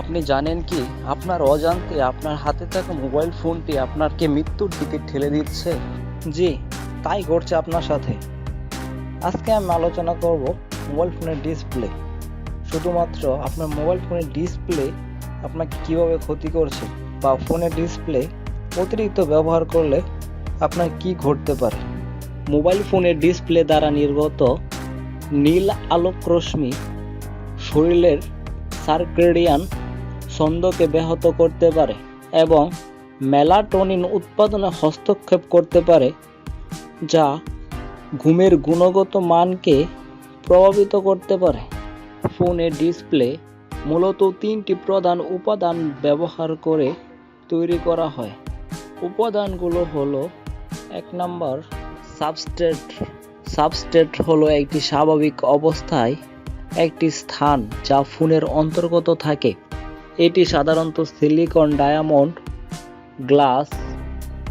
আপনি জানেন কি আপনার অজান্তে আপনার হাতে থাকা মোবাইল ফোনটি আপনাকে মৃত্যুর দিকে ঠেলে দিচ্ছে? জি, তাই ঘটছে আপনার সাথে। আজকে আমি আলোচনা করব মোবাইল ফোনের ডিসপ্লে। শুধুমাত্র আপনার মোবাইল ফোনের ডিসপ্লে আপনাকে কিভাবে ক্ষতি করছে, বা ফোনের ডিসপ্লে অতিরিক্ত ব্যবহার করলে আপনার কি ঘটতে পারে। মোবাইল ফোনের ডিসপ্লে দ্বারা নির্গত নীল আলোক রশ্মি শরীরের সার্কেডিয়ান ছন্দকে ব্যাহত করতে পারে এবং মেলাটোনিন উৎপাদনে হস্তক্ষেপ করতে পারে, যা ঘুমের গুণগত মানকে প্রভাবিত করতে পারে। ফোনের ডিসপ্লে মূলত তিনটি প্রধান উপাদান ব্যবহার করে তৈরি করা হয়। উপাদানগুলো হলো: 1 নম্বর, সাবস্ট্রেট। সাবস্ট্রেট হলো একটি স্বাভাবিক অবস্থায় একটি স্থান যা ফোনের অন্তর্গত থাকে। এটি সাধারণত সিলিকন, ডায়মন্ড, গ্লাস,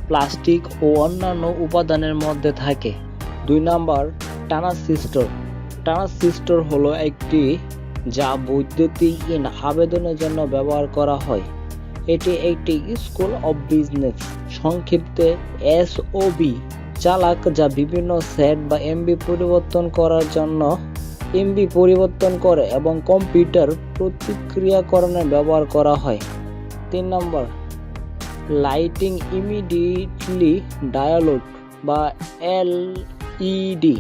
প্লাস্টিক ও অন্যান্য উপাদানের মধ্যে থাকে। 2 নম্বর, ট্রানজিস্টর। ট্রানজিস্টর হলো একটি যা বৈদ্যুতিক আবেদনের জন্য ব্যবহার করা হয়। এটি একটি স্কুল অফ বিজনেস, সংক্ষিপ্তে এসওবি চালাক, যা বিভিন্ন সেট বা এমবি পরিবর্তন করার জন্য পরিবর্তন করে এবং কম্পিউটার প্রক্রিয়াকরণে ব্যবহার করা হয়। 3 নম্বর, লাইটিং ইমিডিয়েটলি ডায়োড বা এলইডি।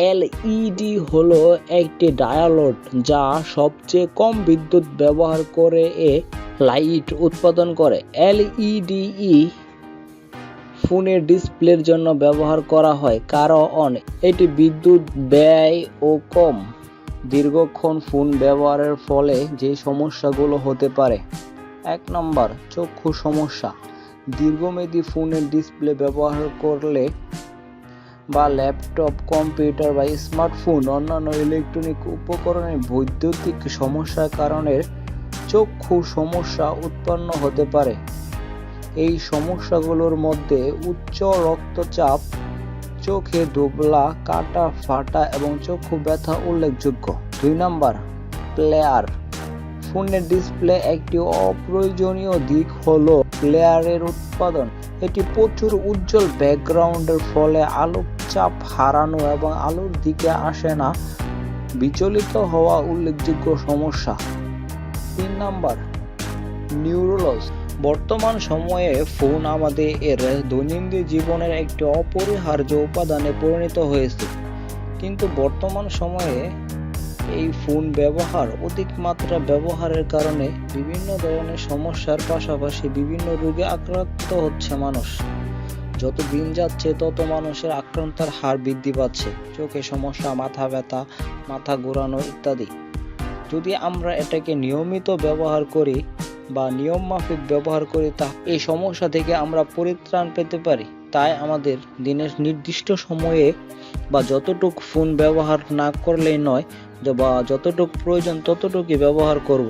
এলইডি হলো একটি ডায়োড যা সবচেয়ে কম বিদ্যুৎ ব্যবহার করে লাইট উৎপাদন করে। এলইডি ফোনের ডিসপ্লের জন্য ব্যবহার করা হয় কারণ এটি বিদ্যুৎ ব্যয় ও কম। দীর্ঘক্ষণ ফোন ব্যবহারের ফলে যে সমস্যাগুলো হতে পারে: 1 নম্বর, চক্ষু সমস্যা। দীর্ঘমেয়াদী ফোনের ডিসপ্লে ব্যবহার করলে বা ল্যাপটপ, কম্পিউটার বা স্মার্টফোন অন্যান্য ইলেকট্রনিক উপকরণে বৈদ্যুতিক সমস্যার কারণে চক্ষু সমস্যা উৎপন্ন হতে পারে। এই সমস্যাগুলোর মধ্যে উচ্চ রক্তচাপ, চোখে ধুবলা, কাটা, ফাটা এবং চক্ষু ব্যথা উল্লেখযোগ্য। 2 নম্বর, প্লেয়ার। ফোনের ডিসপ্লে একটি অপ্রয়োজনীয় দিক হলো প্লেয়ারের উৎপাদন। এটি প্রচুর উজ্জ্বল ব্যাকগ্রাউন্ডের ফলে আলোক চাপ হারানো এবং আলোর দিকে আসে না বিচলিত হওয়া উল্লেখযোগ্য সমস্যা। 3 নম্বর, নিউরোলজ। বর্তমান সময়ে ফোন আমাদের দৈনন্দিন জীবনের একটি অপরিহার্য উপাদানে পরিণত হয়েছে, কিন্তু বর্তমান সময়ে এই ফোন অধিক মাত্রা ব্যবহারের কারণে বিভিন্ন ধরনের সমস্যার পাশাপাশি বিভিন্ন রোগে আক্রান্ত হচ্ছে মানুষ। যত দিন যাচ্ছে তত মানুষের আক্রান্তের হার বৃদ্ধি পাচ্ছে। চোখে সমস্যা, মাথা ব্যথা, মাথা ঘোরানো ইত্যাদি। যদি আমরা এটাকে নিয়মিত ব্যবহার করি বা নিয়ম মাফিক ব্যবহার করি, তা এই সমস্যা থেকে আমরা পরিত্রাণ পেতে পারি। তাই আমাদের দিনের নির্দিষ্ট সময়ে বা যতটুকু ফোন ব্যবহার না করলেই নয়, বা যতটুকু প্রয়োজন ততটুকুই ব্যবহার করব।